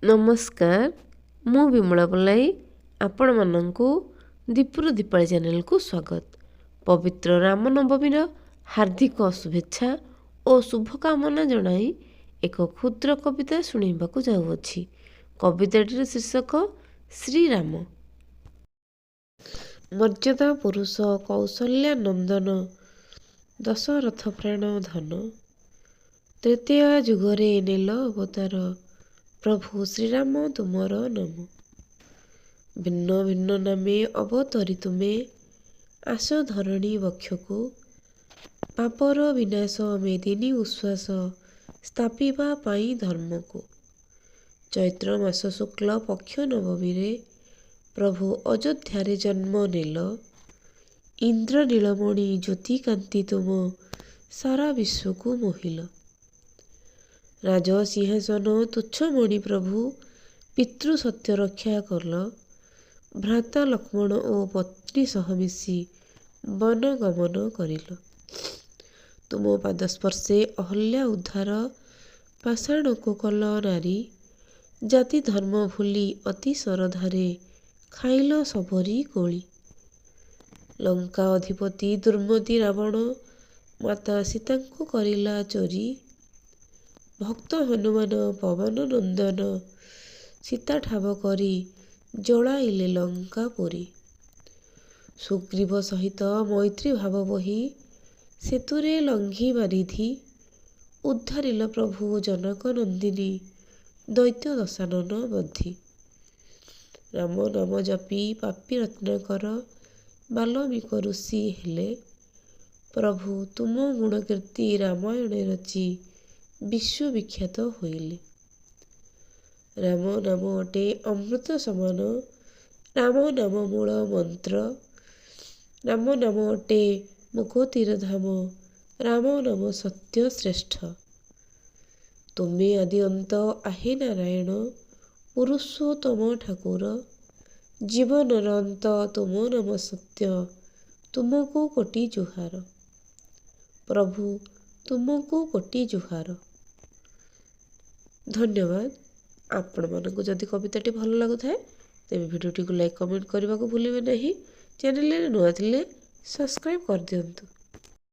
नमस्कार मु विमला पल्लाई आपण मानंकु दीपुर दीपाली चैनल को स्वागत। पवित्र रामनवमीर हार्दिक शुभेच्छा और शुभकामना जनाई एक क्षुद्र कविता शुणाइबाकु जाउअछि। कविताटीर शीर्षक श्रीराम। मर्यादा पुरुष कौशल्या नंदन दशरथ प्राण धन, तृतीय जुगरे नेल अवतार प्रभु श्रीराम तुमर नाम। भिन्न भिन्न नामे अवतरी तुमे, आस धरणी वक्षको पापर विनाश मेदिनी उश्वास स्थापिबा पाई धर्मको। चैत्र मास शुक्ल पक्ष नवमी रे प्रभु अयोध्यारे जन्म नेल, इंद्र नीलमणि ज्योति कांति तुम सारा विश्व को मोहिल। राज सिंहासन तुच्छ मणि प्रभु पितृ सत्य रक्षा कल, भ्राता लक्ष्मण ओ पत्नी सह मिशी वन गमन करिल। तुम पादस्पर्शे अहल्या उद्धार, पाषाण को कल नारी जाति धर्म भूली अति सरधारे खाइल सबरी कोली। लंका अधिपति दुर्मति रावण माता सीता को करिला चोरी, भक्त हनुमान पवन नंदन सीता ठाव करी जलाइले लंका पुरी। सुग्रीव सहित मैत्री भाव बही सेतुरे लंघी बारिधि, उद्धारिल प्रभु जनक नंदिनी दैत्य दशानन बद्धि। राम नाम जपी पापी रत्नाकर बाल्मीक ऋषि हेले, प्रभु तुम गुण कीर्ति रामायण रची विश्व विख्यात होइले। राम नाम अटे अमृत समान, राम नाम मूल मंत्र, राम नाम अटे मुकोतिर धाम, राम नाम सत्य श्रेष्ठ। तुम्हें आदि अंत आहे नारायण, पुरुषोत्तम ठाकुर, जीवन अंत तुम नाम सत्य, तुमको कोटि जुहार। प्रभु तुमको कोटि जुहार। धन्यवाद। आपण मानक जदि कविताटी भल लगुଥାଏ तेबे भिडियोटी को लाइक कमेंट करने को भूलिबे नहीं। चैनल रे नुआ थिले सब्सक्राइब कर दियंतु।